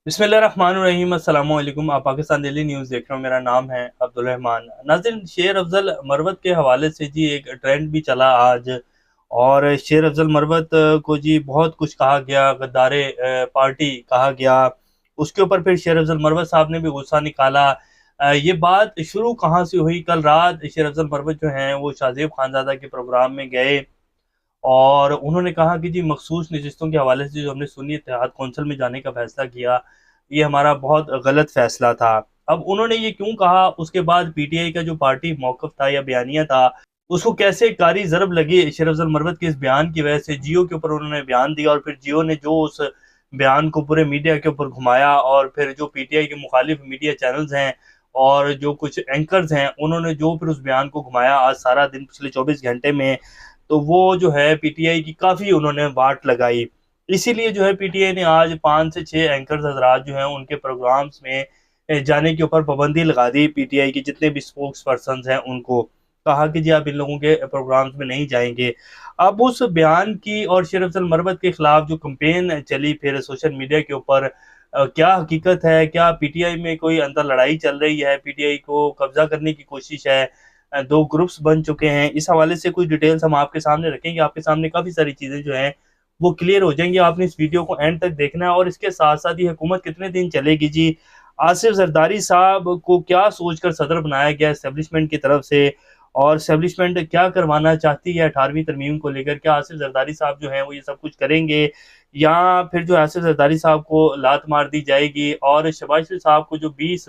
बिस्मिल्लाहिर्रहमानिर्रहीम अस्सलाम वालेकुम। आप पाकिस्तान डेली न्यूज़ देख रहे हो। मेरा नाम है अब्दुल रहमान। नाज़रीन, शेर अफजल मरवत के हवाले से जी एक ट्रेंड भी चला आज, और शेर अफजल मरवत को जी बहुत कुछ कहा गया, गद्दारे पार्टी कहा गया। उसके ऊपर फिर शेर अफजल मरवत साहब ने भी गुस्सा निकाला। ये बात शुरू कहाँ से हुई? कल रात शेर अफजल मरवत जो हैं वो शाहजेब खानज़ादा के प्रोग्राम में गए और उन्होंने कहा कि जी मखसूस नशिस्तों के हवाले से जो हमने सुन्नी इत्तेहाद कौंसिल में जाने का फैसला किया, ये हमारा बहुत गलत फैसला था। अब उन्होंने ये क्यों कहा? उसके बाद पीटीआई का जो पार्टी मौक़िफ़ था या बयानिया था, उसको कैसे कारी ज़रब लगी शेर अफजल मरवत के इस बयान की वजह से। जियो के ऊपर उन्होंने बयान दिया और फिर जियो ने जो उस बयान को पूरे मीडिया के ऊपर घुमाया, और फिर जो पीटीआई के मुखालिफ मीडिया चैनल्स हैं और जो कुछ एंकर्स हैं, उन्होंने जो फिर उस बयान को घुमाया आज सारा दिन पिछले 24 घंटे में, तो वो जो है पीटीआई की काफ़ी उन्होंने वाट लगाई। इसीलिए जो है पीटीआई ने आज 5 से 6 एंकर्स हज़रात जो हैं उनके प्रोग्राम्स में जाने के ऊपर पाबंदी लगा दी। पीटीआई के जितने भी स्पोक्स पर्सन्स हैं उनको कहा कि जी आप इन लोगों के प्रोग्राम्स में नहीं जाएँगे। अब उस बयान की और शेर अफजल मरवत के खिलाफ जो कैंपेन चली फिर सोशल मीडिया के ऊपर, क्या हकीकत है? क्या पीटीआई में कोई अंदर लड़ाई चल रही है? पीटीआई को कब्ज़ा करने की कोशिश है? 2 ग्रुप्स बन चुके हैं। इस हवाले से कुछ डिटेल्स हम आपके सामने रखेंगे। आपके सामने काफ़ी सारी चीज़ें जो हैं वो क्लियर हो जाएँगी। आपने इस वीडियो को एंड तक देखना है, और इसके साथ-साथ ये हुकूमत कितने दिन चलेगी जी? आसिफ ज़रदारी साहब को क्या सोचकर सदर बनाया गया एस्टेब्लिशमेंट की तरफ से, और एस्टेब्लिशमेंट क्या करवाना चाहती है 18वीं तरमीम को लेकर? क्या आसिफ ज़रदारी साहब जो हैं वो ये सब कुछ करेंगे, या फिर जो आसिफ ज़रदारी साहब को लात मार दी जाएगी? और शहबाज शरीफ साहब को जो 20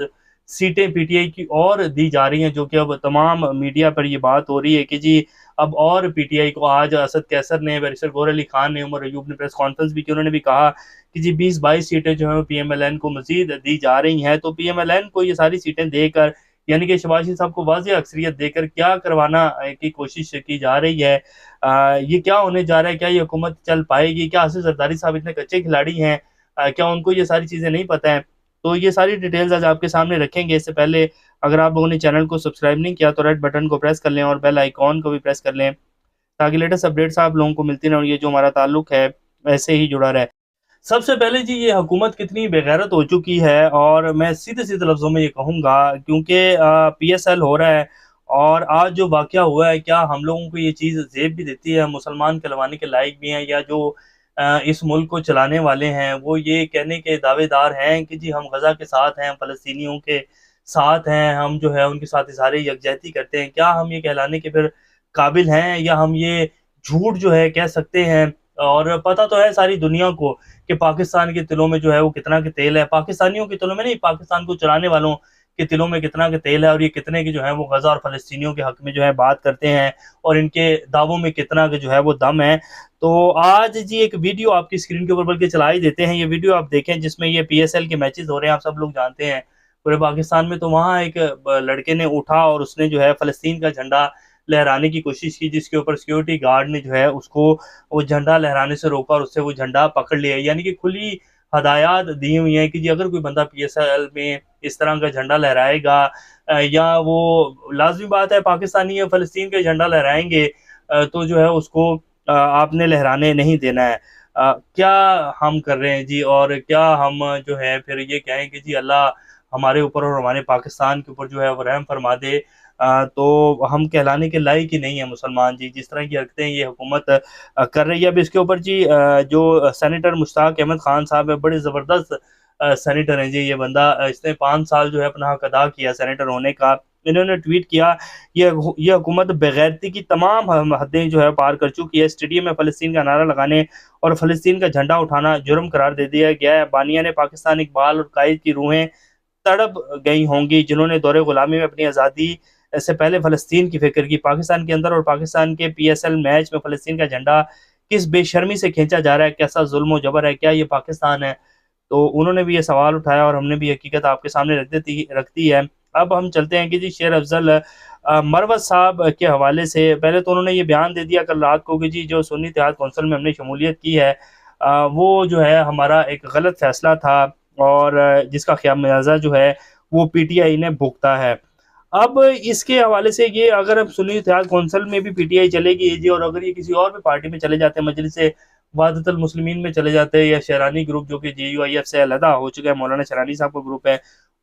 सीटें पीटीआई की और दी जा रही हैं, जो कि अब तमाम मीडिया पर ये बात हो रही है कि जी अब और पीटीआई को आज असद कैसर ने, बैरिस्टर गौहर अली खान ने, उमर अयूब ने प्रेस कॉन्फ्रेंस भी की। उन्होंने भी कहा कि जी 20-22 सीटें जो हैं वो पीएमएलएन को मज़ीद दी जा रही हैं। तो पीएमएलएन को ये सारी सीटें देकर, यानी कि शहबाज शरीफ साहब को वाज़ेह अक्सरियत देकर क्या करवाना की कोशिश की जा रही है? ये क्या होने जा रहा है? क्या ये हुकूमत चल पाएगी? क्या आसिफ ज़रदारी साहब इतने कच्चे खिलाड़ी हैं? क्या उनको ये सारी चीज़ें नहीं पता हैं? तो ये सारी डिटेल्स आज आपके सामने रखेंगे। इससे पहले अगर आप लोगों ने चैनल को सब्सक्राइब नहीं किया तो रेड बटन को प्रेस कर लें और बेल आइकॉन को भी प्रेस कर लें, ताकि लेटेस्ट अपडेट्स आप लोगों को मिलती रहें और ये जो हमारा ताल्लुक है ऐसे ही जुड़ा रहे। सबसे पहले जी ये हुकूमत कितनी बेगैरत हो चुकी है, और मैं सीधे-सीधे लफ्ज़ों में ये कहूँगा, क्योंकि पीएसएल हो रहा है और आज जो वाक़या हुआ है, क्या हम लोगों को ये चीज़ ज़ेब भी देती है? मुसलमान कहलवाने के लायक भी हैं, या जो इस मुल्क को चलाने वाले हैं वो ये कहने के दावेदार हैं कि जी हम गज़ा के साथ हैं, फ़लस्तीनियों के साथ हैं, हम जो है उनके साथ इज़हारे यकजहती करते हैं। क्या हम ये कहलाने के फिर काबिल हैं, या हम ये झूठ जो है कह सकते हैं? और पता तो है सारी दुनिया को कि पाकिस्तान के तिलों में जो है वो कितना के तेल है। पाकिस्तानियों के तिलों में नहीं, पाकिस्तान को चलाने वालों के तिलों में कितना के तेल है, और ये कितने के जो है वो गज़ा और फ़लस्तीनियों के हक़ में जो है बात करते हैं, और इनके दावों में कितना के जो है वो दम है। तो आज जी एक वीडियो आपकी स्क्रीन के ऊपर बल्कि चला ही देते हैं। ये वीडियो आप देखें जिसमें ये पीएसएल के मैचेस हो रहे हैं, आप सब लोग जानते हैं पूरे पाकिस्तान में। तो वहाँ एक लड़के ने उठा और उसने जो है फ़लस्तीन का झंडा लहराने की कोशिश की, जिसके ऊपर सिक्योरिटी गार्ड ने जो है उसको वो झंडा लहराने से रोका और उससे वो झंडा पकड़ लिया। यानी कि खुली हदायत दी हुई हैं कि जी अगर कोई बंदा पीएसएल में इस तरह का झंडा लहराएगा, या वो लाज़मी बात है पाकिस्तानी या फ़लस्तीन का झंडा लहराएँगे, तो जो है उसको आपने लहराने नहीं देना है। क्या हम कर रहे हैं जी? और क्या हम जो है फिर ये कहें कि जी अल्लाह हमारे ऊपर और हमारे पाकिस्तान के ऊपर जो है वो रहम फरमा दे? तो हम कहलाने के लायक ही नहीं है मुसलमान जी, जिस तरह की हरकतें ये हुकूमत कर रही है। अब इसके ऊपर जी जो सेनेटर मुश्ताक अहमद खान साहब है, बड़े ज़बरदस्त सेनेटर हैं जी। ये बंदा इसने 5 साल जो है अपना हक अदा किया सेनेटर होने का। इन्होंने ट्वीट किया, ये हुकूमत बेगैरती की तमाम हदें जो है पार कर चुकी है। स्टेडियम में फ़लस्तीन का नारा लगाने और फ़लस्तीन का झंडा उठाना जुर्म करार दे दिया गया है। बानिया ने पाकिस्तान इकबाल और कायद की रूहें तड़प गई होंगी, जिन्होंने दौरे गुलामी में अपनी आज़ादी से पहले फ़लस्तीन की फ़िक्र की। पाकिस्तान के अंदर और पाकिस्तान के पीएसएल मैच में फ़लस्तीन का झंडा किस बेशर्मी से खींचा जा रहा है? कैसा ज़ुल्म और जबर है? क्या ये पाकिस्तान है? तो उन्होंने भी ये सवाल उठाया और हमने भी हकीकत आपके सामने रख दी है। अब हम चलते हैं कि जी शेर अफजल मरवत साहब के हवाले से पहले तो उन्होंने ये बयान दे दिया कल रात को कि जी जो सुन्नी इत्तेहाद कौंसिल में हमने शमूलियत की है, वो जो है हमारा एक गलत फ़ैसला था, और जिसका ख़मियाज़ा जो है वो पीटीआई ने भुगता है। अब इसके हवाले से ये अगर अब सुन्नी इत्तेहाद कौंसिल में भी पीटीआई चलेगी जी, और अगर ये किसी और भी पार्टी में चले जाते हैं, मजलिस वाहदतुल मुस्लिमीन में चले जाते हैं, या शहरानी ग्रुप जो कि JUIF से अलहदा हो चुका है, मौलाना शहरानी साहब का ग्रुप है,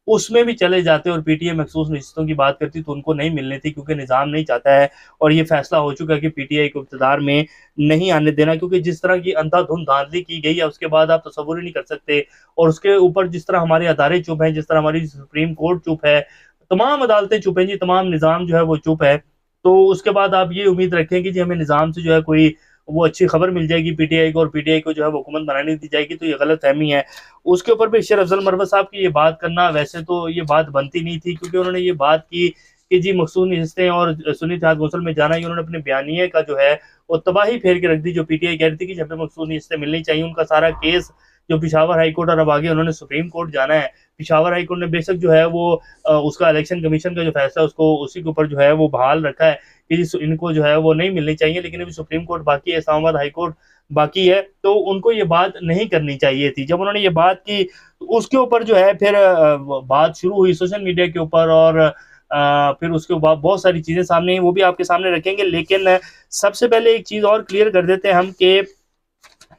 उसमें भी चले जाते और पीटीआई मखसूस नशिस्तों की बात करती तो उनको नहीं मिलनी थी, क्योंकि निज़ाम नहीं चाहता है और ये फैसला हो चुका है कि पीटीआई को इक़्तिदार में नहीं आने देना, क्योंकि जिस तरह की अंधाधुंध धांधली की गई है उसके बाद आप तसव्वुर ही नहीं कर सकते। और उसके ऊपर जिस तरह हमारे अदारे चुप हैं, जिस तरह हमारी सुप्रीम कोर्ट चुप है, तमाम अदालतें चुप हैं जी, तमाम निज़ाम जो है वो चुप है। तो उसके बाद आप ये उम्मीद रखें कि जी हमें निज़ाम से जो है कोई वो अच्छी खबर मिल जाएगी पीटीआई को, और पीटीआई को जो है वो हुकूमत बनाने दी जाएगी, तो ये गलतफ़हमी है। उसके ऊपर भी शेर अफ़ज़ल मरवत साहब की ये बात करना, वैसे तो ये बात बनती नहीं थी, क्योंकि उन्होंने ये बात की कि जी मखसूस नशिस्तें और सुन्नी इत्तेहाद कौंसिल में जाना, ये उन्होंने अपने बयानिए का जो है वो तबाही फेर के रख दी। जो पीटीआई कह रही थी कि जब हमें मखसूस नशिस्तें मिलनी चाहिए, उनका सारा केस जो पेशावर हाई कोर्ट और अब आगे उन्होंने सुप्रीम कोर्ट जाना है। पेशावर हाई कोर्ट ने बेशक जो है वो उसका इलेक्शन कमीशन का जो फैसला है उसको उसी के ऊपर जो है वो बहाल रखा है कि इनको जो है वो नहीं मिलनी चाहिए, लेकिन अभी सुप्रीम कोर्ट बाकी है, इस्लामाबाद हाई कोर्ट बाकी है, तो उनको ये बात नहीं करनी चाहिए थी। जब उन्होंने ये बात की, तो उसके ऊपर जो है फिर बात शुरू हुई सोशल मीडिया के ऊपर, और फिर उसके बाद बहुत सारी चीज़ें सामने आई, वो भी आपके सामने रखेंगे। लेकिन सबसे पहले एक चीज़ और क्लियर कर देते हैं हम कि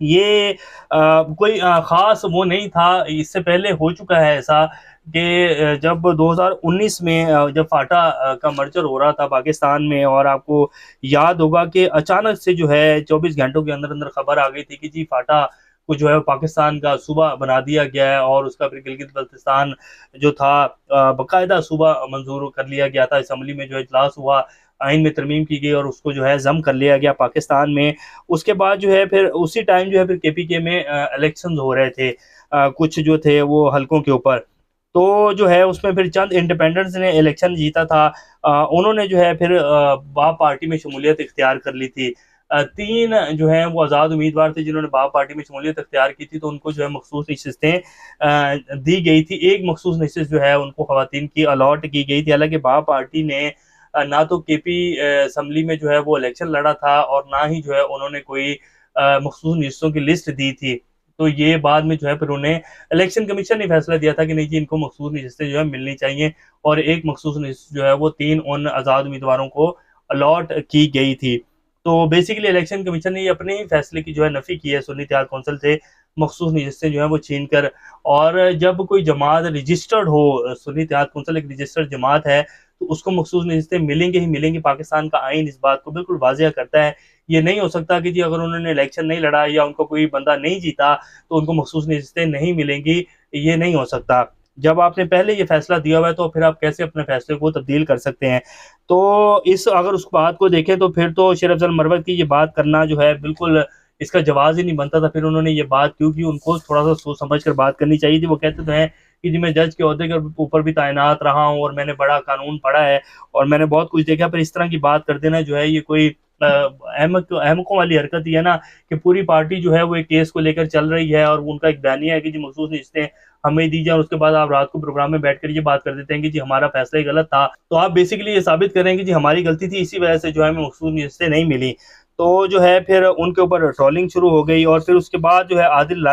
ये कोई ख़ास वो नहीं था, इससे पहले हो चुका है ऐसा कि जब 2019 में जब फाटा का मर्जर हो रहा था पाकिस्तान में, और आपको याद होगा कि अचानक से जो है 24 घंटों के अंदर-अंदर खबर आ गई थी कि जी फाटा को जो है पाकिस्तान का सूबा बना दिया गया है, और उसका फिर गिलगित-बल्तिस्तान जो था बाकायदा सूबा मंज़ूर कर लिया गया था। असेंबली में जो इजलास हुआ, आइन में तरमीम की गई और उसको जो है ज़म कर लिया गया पाकिस्तान में। उसके बाद जो है फिर उसी टाइम जो है फिर केपीके में इलेक्शंस हो रहे थे, कुछ जो थे वो हलकों के ऊपर। तो जो है उसमें फिर चंद इंडिपेंडेंट्स ने इलेक्शन जीता था। उन्होंने जो है फिर बाप पार्टी में शमूलियत इख्तियार कर ली थी। 3 जो हैं वो आज़ाद उम्मीदवार थे जिन्होंने बाप पार्टी में शमूलियत इख्तियार की थी, तो उनको जो है मखसूस नशिस्तें दी गई थी। एक मखसूस नशिस्त जो है उनको ख़वातीन की अलॉट की गई थी। हालाँकि बाप पार्टी ने ना तो केपी असेंबली में जो है वो इलेक्शन लड़ा था, और ना ही जो है उन्होंने कोई मखसूस नशिस्तों की लिस्ट दी थी। तो ये बाद में जो है फिर उन्हें इलेक्शन कमीशन ने फैसला दिया था कि नहीं जी इनको मखसूस नशिस्तें जो है मिलनी चाहिए, और एक मखसूस नशिस्त जो है वो 3 उन आज़ाद उम्मीदवारों को अलॉट की गई थी। तो बेसिकली इलेक्शन कमीशन ने ये अपने ही फैसले की जो है नफ़ी की है सुन्नी इत्तेहाद कौंसिल से मखसूस नशिस्तें जो है वो छीन कर। और जब कोई जमात रजिस्टर्ड हो, सुन्नी इत्तेहाद कौंसिल एक रजिस्टर्ड जमात है, तो उसको मखसूस नशिस्तें मिलेंगी ही मिलेंगी। पाकिस्तान का आइन इस बात को बिल्कुल वाज़ेह करता है। ये नहीं हो सकता कि जी अगर उन्होंने इलेक्शन नहीं लड़ा या उनका कोई बंदा नहीं जीता तो उनको मखसूस नशिस्तें नहीं मिलेंगी, ये नहीं हो सकता। जब आपने पहले ये फैसला दिया हुआ है तो फिर आप कैसे अपने फैसले को तब्दील कर सकते हैं? तो इस अगर उस बात को देखें तो फिर तो शेर अफ़ज़ल मरवत की ये बात करना जो है बिल्कुल इसका जवाज़ ही नहीं बनता था। फिर उन्होंने ये बात क्यों की, उनको थोड़ा-सा सोच समझ कर बात करनी चाहिए थी। वो कहते तो हैं कि जी मैं जज के ओहदे के ऊपर भी तैनात रहा हूँ और मैंने बड़ा कानून पढ़ा है और मैंने बहुत कुछ देखा, पर इस तरह की बात कर देना जो है ये कोई अहमकों वाली हरकत ही है ना, कि पूरी पार्टी जो है वो एक केस को लेकर चल रही है और उनका एक बयानिया है कि जी मखसूस नशिस्तें हमें दी जाए, और उसके बाद आप रात को प्रोग्राम में बैठकर ये बात कर देते हैं कि जी हमारा फैसला ही गलत था। तो आप बेसिकली ये साबित कर रहे हैं कि जी हमारी गलती थी, इसी वजह से जो है हमें मखसूस नशिस्तें नहीं मिली। तो जो है फिर उनके ऊपर ट्रोलिंग शुरू हो गई, और फिर उसके बाद जो है आदिल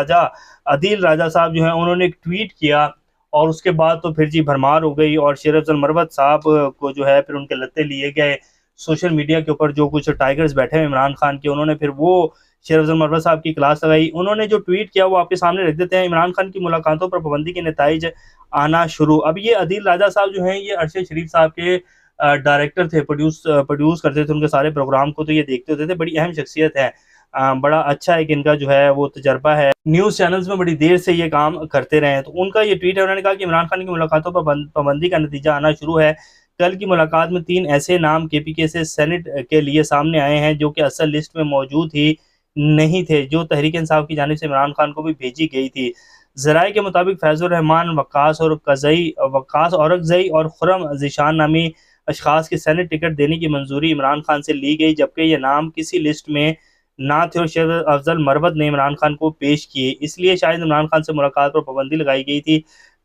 राजा साहब जो हैं उन्होंने एक ट्वीट किया, और उसके बाद तो फिर जी भरमार हो गई, और शेर अफ़ज़ल मरवत साहब को जो है फिर उनके लत्ते लिए गए। सोशल मीडिया के ऊपर जो कुछ टाइगर्स बैठे हैं इमरान खान के, उन्होंने फिर वो शेर अफ़ज़ल मरवत साहब की क्लास लगाई। उन्होंने जो ट्वीट किया वो आपके सामने रख देते हैं। इमरान खान की मुलाकातों पर पाबंदी के नताइज आना शुरू। अब ये आदिल राजा साहब जो हैं ये अरशद शरीफ साहब के डायरेक्टर थे, प्रोड्यूस करते थे उनके सारे प्रोग्राम को, तो ये देखते होते थे। बड़ी अहम शख्सियत है, बड़ा अच्छा एक इनका जो है वो तजर्बा है, न्यूज़ चैनल्स में बड़ी देर से ये काम करते रहे हैं। तो उनका ये ट्वीट है, उन्होंने कहा कि इमरान खान की मुलाकातों पर पाबंदी का नतीजा आना शुरू है। कल की मुलाकात में 3 ऐसे नाम केपीके से सेनेट के लिए सामने आए हैं जो कि असल लिस्ट में मौजूद ही नहीं थे, जो तहरीक इंसाफ की जानिब से इमरान खान को भी भेजी गई थी। ज़राए के मुताबिक फैज़ुर रहमान, वक्कास औरकज़ई और खुर्रम ज़ीशान नामी अशख़ास की सेनेट टिकट देने की मंजूरी इमरान खान से ली गई, जबकि ये नाम किसी लिस्ट में ना थे और शेर अफ़ज़ल मरवत ने इमरान खान को पेश किए। इसलिए शायद इमरान खान से मुलाकात पर पाबंदी लगाई गई थी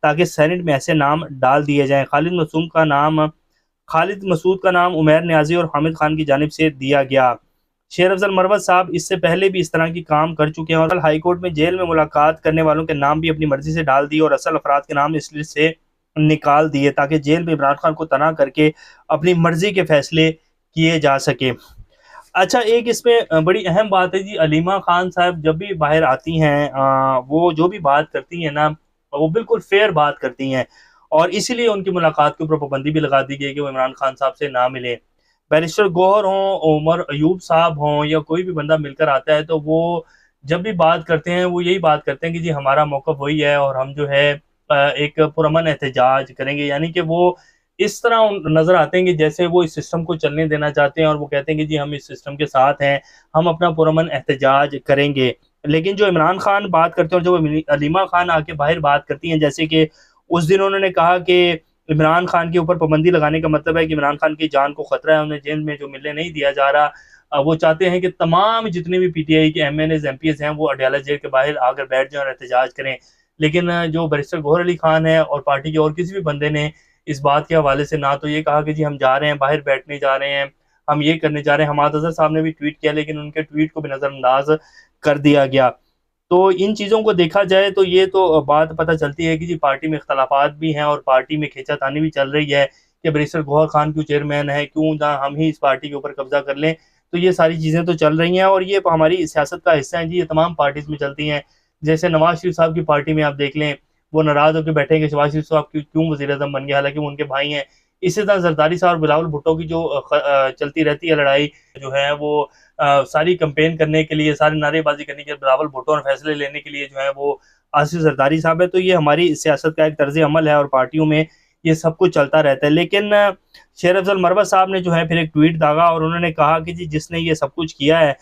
ताकि सेनेट में ऐसे नाम डाल दिए जाएँ। खालिद मसूद का नाम उमैर नियाज़ी और हामिद खान की जानिब से दिया गया। शेर अफ़ज़ल मरवत साहब इससे पहले भी इस तरह की काम कर चुके हैं, और हाई कोर्ट में जेल में मुलाकात करने वालों के नाम भी अपनी मर्ज़ी से डाल दिए और असल अफराद के नाम इस लिस्ट से निकाल दिए, ताकि जेल में इमरान खान को तना करके अपनी मर्ज़ी के फ़ैसले किए जा सकें। अच्छा, एक इसमें बड़ी अहम बात है जी, अलीमा खान साहब जब भी बाहर आती हैं, वो जो भी बात करती हैं ना, वो बिल्कुल फेयर बात करती हैं, और इसीलिए उनकी मुलाकात के ऊपर पाबंदी भी लगा दी गई कि वो इमरान खान साहब से ना मिलें। बैरिस्टर गौहर हों, उमर अयूब साहब हों, या कोई भी बंदा मिलकर आता है, तो वो जब भी बात करते हैं, वो यही बात करते हैं कि जी हमारा मौक़िफ़ वही है, और हम जो है एक पुरअमन एहतजाज करेंगे। यानी कि वो इस तरह नज़र आते हैं कि जैसे वो इस सिस्टम को चलने देना चाहते हैं, और वो कहते हैं कि जी हम इस सिस्टम के साथ हैं, हम अपना पुरअमन एहतजाज करेंगे। लेकिन जो इमरान खान बात करते हैं, और जो अलीमा खान आके बाहर बात करती हैं, जैसे कि उस दिन उन्होंने कहा कि इमरान खान के ऊपर पाबंदी लगाने का मतलब है कि इमरान खान की जान को खतरा है, उन्हें जेल में जो मिलने नहीं दिया जा रहा। वो चाहते हैं कि तमाम जितने भी पीटीआई के एमएनएज़, एमपीएस हैं, वो अडयाला जेल के बाहर आकर बैठ जाएँ और एहतजाज करें। लेकिन जो बैरिस्टर गौहर अली खान है और पार्टी के और किसी भी बंदे ने इस बात के हवाले से ना तो ये कहा कि जी हम जा रहे हैं, बाहर बैठने जा रहे हैं, हम ये करने जा रहे हैं। हमाद अज़हर साहब ने भी ट्वीट किया, लेकिन उनके ट्वीट को भी नज़रअंदाज कर दिया गया। तो इन चीज़ों को देखा जाए तो ये तो बात पता चलती है कि जी पार्टी में इख्तलाफात भी हैं, और पार्टी में खींचातानी भी चल रही है कि बैरिस्टर गौहर खान क्यों चेयरमैन है, क्यों ना हम ही इस पार्टी के ऊपर कब्ज़ा कर लें। तो ये सारी चीज़ें तो चल रही हैं, और ये हमारी सियासत का हिस्सा है जी, ये तमाम पार्टीज़ में चलती हैं। जैसे नवाज़ शरीफ साहब की पार्टी में आप देख लें, वो नाराज़ होके बैठे हैं कि शहबाज शरीफ साहब क्यों वज़ीर-ए-आज़म बन गए, हालाँकि वो उनके भाई हैं। इसी तरह ज़रदारी साहब और बिलावल भुट्टो की जो चलती रहती है लड़ाई, जो है वो सारी कैंपेन करने के लिए, सारी नारेबाज़ी करने के लिए बिलावल भुट्टो, और फैसले लेने के लिए जो है वो आसिफ ज़रदारी साहब है। तो ये हमारी सियासत का एक तर्ज़ अमल है, और पार्टियों में ये सब कुछ चलता रहता है। लेकिन शेर अफ़ज़ल मरवत साहब ने जो है फिर एक ट्वीट दागा, और उन्होंने कहा कि जी जिसने ये सब कुछ किया है,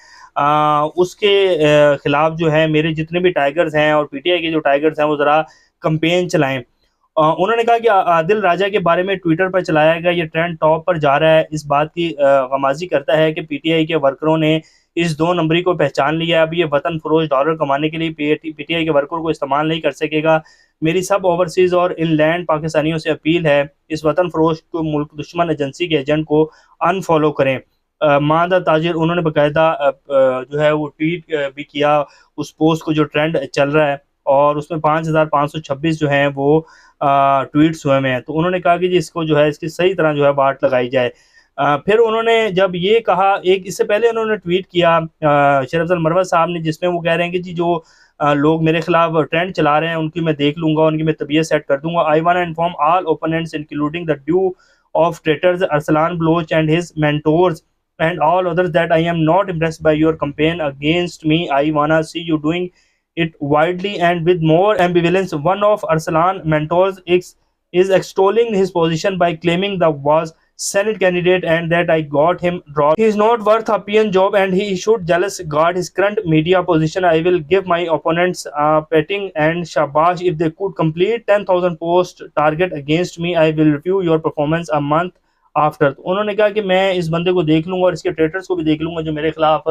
उसके खिलाफ जो है मेरे जितने भी टाइगर्स हैं, और पीटीआई के जो टाइगर्स हैं, वो ज़रा कैंपेन चलाएँ। उन्होंने कहा कि आदिल राजा के बारे में ट्विटर पर चलाया गया ये ट्रेंड टॉप पर जा रहा है, इस बात की गमाज़ी करता है कि पीटीआई के वर्करों ने इस 2 नंबरी को पहचान लिया है। अब ये वतन फ़रोश डॉलर कमाने के लिए पीटीआई के वर्कर को इस्तेमाल नहीं कर सकेगा। मेरी सब ओवरसीज़ और इनलैंड पाकिस्तानियों से अपील है, इस वतन फ़रोश को मुल्क दुश्मन एजेंसी के एजेंट को अनफ़ॉलो करें। मादा ताजिर, उन्होंने बाकायदा जो है वो ट्वीट भी किया उस पोस्ट को जो ट्रेंड चल रहा है, और उसमें 5526 जो हैं वो ट्वीट्स हुए हैं। तो उन्होंने कहा कि जी इसको जो है इसकी सही तरह जो है बाट लगाई जाए। फिर उन्होंने जब ये कहा, एक इससे पहले उन्होंने ट्वीट किया शेर अफ़ज़ल मरवत साहब ने, जिसमें वो कह रहे हैं कि जी जो लोग मेरे खिलाफ ट्रेंड चला रहे हैं, उनकी मैं देख लूँगा, उनकी मैं तबीयत सेट कर दूँगा। I want to inform all opponents including the duo of traitors Arsalan Baloch and his mentors and all others that I am not impressed by your campaign against me. I wanna see you doing it widely and with more ambivalence. One of Arsalan mentors is extolling his position by claiming that was Senate candidate and that I got him dropped. He is not worth a PN job and he should jealous guard his current media position. I will give my opponents petting and shabash if they could complete 10,000 post target against me. I will review your performance a month after. तो उन्होंने कहा कि मैं इस बंदे को देख लूँगा, और इसके ट्रेटर्स को भी देख लूँगा जो मेरे खिलाफ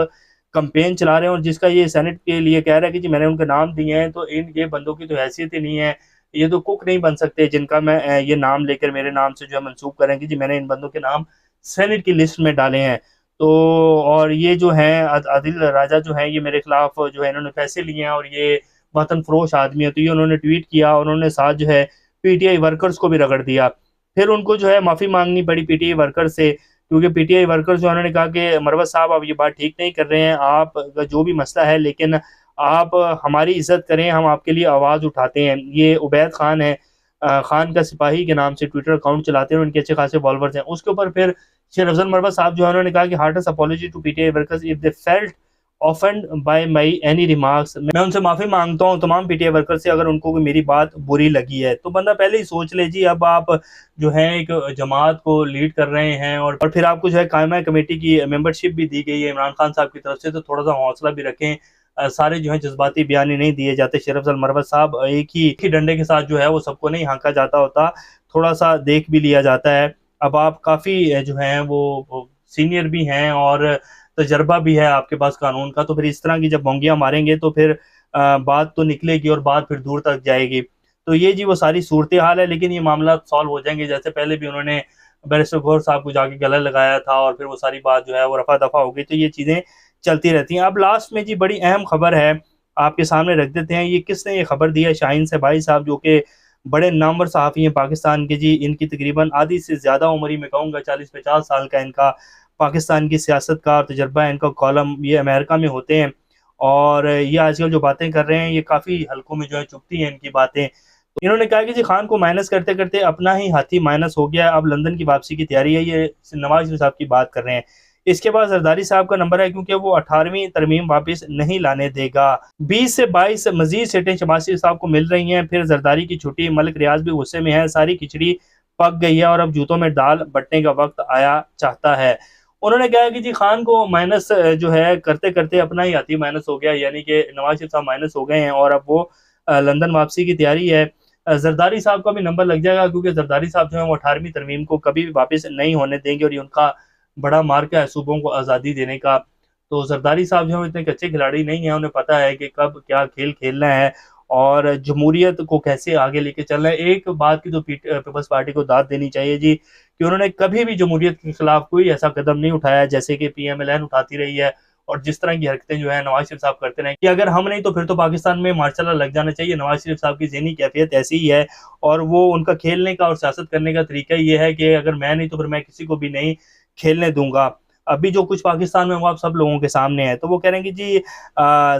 कैंपेन चला रहे हैं, और जिसका ये सेनेट के लिए कह रहा है कि जी मैंने उनके नाम दिए हैं। तो इन ये बंदों की तो हैसियत ही नहीं है, ये तो कुक नहीं बन सकते जिनका मैं ये नाम लेकर मेरे नाम से जो है मंसूब करें कि जी मैंने इन बंदों के नाम सेनेट की लिस्ट में डाले हैं। तो और ये जो है आदिल राजा जो है, ये मेरे खिलाफ जो है इन्होंने पैसे लिए हैं, और ये वतन फरोश आदमी है। तो ये उन्होंने ट्वीट किया, और उन्होंने साथ जो है पीटीआई वर्कर्स को भी रगड़ दिया। फिर उनको जो है माफ़ी मांगनी पड़ी पीटीआई वर्कर से, क्योंकि पीटीआई वर्कर्स जो उन्होंने कहा कि मरवत साहब आप ये बात ठीक नहीं कर रहे हैं, आपका जो भी मसला है, लेकिन आप हमारी इज़्ज़त करें, हम आपके लिए आवाज़ उठाते हैं। ये उबैद खान है, खान का सिपाही के नाम से ट्विटर अकाउंट चलाते हैं, उनके अच्छे खासे फॉलोवर्स हैं। उसके ऊपर फिर शेर अफ़ज़ल मरवत साहब जो है उन्होंने कहा कि heartiest apology to PTI workers if they felt offend by my any remarks. मैं उनसे माफ़ी मांगता हूँ तमाम पीटीआई वर्कर से, अगर उनको मेरी बात बुरी लगी है। तो बंदा पहले ही सोच ले जी, अब आप जो है एक जमात को लीड कर रहे हैं, और फिर आपको जो है कायमा कमेटी की मेंबरशिप भी दी गई है इमरान खान साहब की तरफ से, तो थोड़ा सा हौसला भी रखें। सारे जो है जज्बाती बयान नहीं दिए जाते। शेर अफ़ज़ल मरवत साहब एक ही डंडे के साथ जो है वो सबको नहीं हाँका जाता होता, थोड़ा सा देख भी लिया जाता है। अब आप काफ़ी जो है वो सीनियर भी हैं, और तजर्बा भी है आपके पास कानून का, तो फिर इस तरह की जब बोंगियाँ मारेंगे तो फिर बात तो निकलेगी, और बात फिर दूर तक जाएगी। तो ये जी वो सारी सूरत हाल है, लेकिन ये मामला सॉल्व हो जाएंगे। जैसे पहले भी उन्होंने बैरिस्टर गौहर साहब को जाके गला लगाया था, और फिर वो सारी बात जो है वो रफा दफा हो गई। तो ये चीज़ें चलती रहती हैं। अब लास्ट में जी बड़ी अहम खबर है, आपके सामने रख देते हैं। ये किसने ये खबर दी है? शाहीन सबाई साहब, जो कि बड़े नामवर सहाफ़ी हैं पाकिस्तान के जी। इनकी तकरीबन आधी से ज़्यादा उम्र ही मैं कहूँगा 40-50 साल का इनका पाकिस्तान की सियासत का और तजर्बा है, इनका कॉलम ये अमेरिका में होते हैं, और ये आजकल जो बातें कर रहे हैं ये काफ़ी हलकों में जो है चुभती हैं इनकी बातें। तो इन्होंने कहा कि जी खान को माइनस करते करते अपना ही हाथी माइनस हो गया, अब लंदन की वापसी की तैयारी है। ये नवाज शरीफ साहब की बात कर रहे हैं। इसके बाद जरदारी साहब का नंबर है, क्योंकि वो 18वीं तरमीम वापस नहीं लाने देगा। 20 से 22 मजीद सीटें शहबाज शरीफ साहब को मिल रही हैं। फिर जरदारी की छुट्टी, मलिक रियाज भी गुस्से में है, सारी खिचड़ी पक गई है और अब जूतों में दाल बटने का वक्त आया चाहता है। उन्होंने कहा कि जी खान को माइनस जो है करते करते अपना ही हाथी माइनस हो गया, यानी कि नवाज शरीफ साहब माइनस हो गए हैं और अब वो लंदन वापसी की तैयारी है। जरदारी साहब का भी नंबर लग जाएगा, क्योंकि जरदारी साहब जो है वो 18वीं तरमीम को कभी भी वापस नहीं होने देंगे और ये उनका बड़ा मार्का है सूबों को आज़ादी देने का। तो जरदारी साहब जो है इतने अच्छे खिलाड़ी नहीं है, उन्हें पता है कि कब क्या खेल खेलना है और जमहूरियत को कैसे आगे लेके चलना है। एक बात की तो पीपल्स पार्टी को दाद देनी चाहिए जी, कि उन्होंने कभी भी जमहूरियत के खिलाफ कोई ऐसा कदम नहीं उठाया जैसे कि पीएमएलएन उठाती रही है, और जिस तरह की हरकतें जो है नवाज शरीफ साहब करते रहे कि अगर हम नहीं तो फिर तो पाकिस्तान में मार्शल लग जाना चाहिए। नवाज शरीफ साहब की ज़हनी कैफियत ऐसी ही है, और वो उनका खेलने का और सियासत करने का तरीका ये है कि अगर मैं नहीं तो फिर मैं किसी को भी नहीं खेलने दूंगा। अभी जो कुछ पाकिस्तान में वो आप सब लोगों के सामने है, तो वो कह रहे हैं कि जी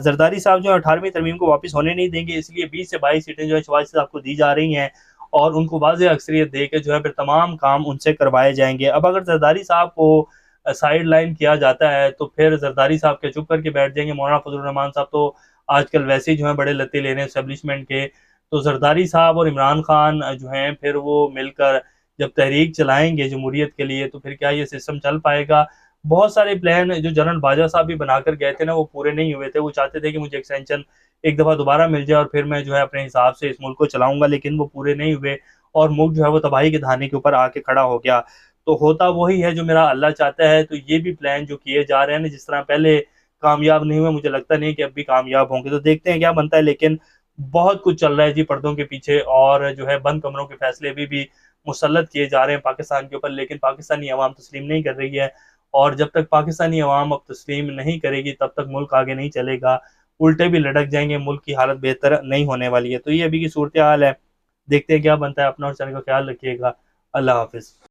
जरदारी साहब जो है 18वीं तरमीम को वापस होने नहीं देंगे, इसलिए 20 से 22 सीटें जो है शहबाज साहब को दी जा रही हैं और उनको वाज़ेह अक्सरियत दे के जो है फिर तमाम काम उनसे करवाए जाएंगे। अब अगर जरदारी साहब को साइड लाइन किया जाता है तो फिर जरदारी साहब के चुप करके बैठ जाएंगे। मौलाना फजल रहमान साहब तो आजकल वैसे ही जो है बड़े लत्ते ले रहे हैं एस्टेब्लिशमेंट के। तो जरदारी साहब और इमरान खान जो हैं फिर वो मिलकर जब तहरीक चलाएंगे जमहूरियत के लिए, तो फिर क्या ये सिस्टम चल पाएगा? बहुत सारे प्लान जो जनरल बाजवा साहब भी बनाकर गए थे ना, वो पूरे नहीं हुए थे। वो चाहते थे कि मुझे एक्सटेंशन एक दफ़ा दोबारा मिल जाए और फिर मैं जो है अपने हिसाब से इस मुल्क को चलाऊंगा, लेकिन वो पूरे नहीं हुए और मुल्क जो है वो तबाही के धाने के ऊपर आके खड़ा हो गया। तो होता वही है जो मेरा अल्लाह चाहता है। तो ये भी प्लान जो किए जा रहे हैं ना, जिस तरह पहले कामयाब नहीं हुए, मुझे लगता नहीं कि अब भी कामयाब होंगे। तो देखते हैं क्या बनता है, लेकिन बहुत कुछ चल रहा है जी पर्दों के पीछे, और जो है बंद कमरों के फैसले भी मुसल्लत किए जा रहे हैं पाकिस्तान के ऊपर, लेकिन पाकिस्तानी अवाम तस्लीम नहीं कर रही है। और जब तक पाकिस्तानी अवाम अब तस्लीम नहीं करेगी तब तक मुल्क आगे नहीं चलेगा, उल्टे भी लटक जाएंगे, मुल्क की हालत बेहतर नहीं होने वाली है। तो ये अभी की सूरत हाल है, देखते हैं क्या बनता है। अपना और चैनल का ख्याल रखिएगा। अल्लाह हाफिज़।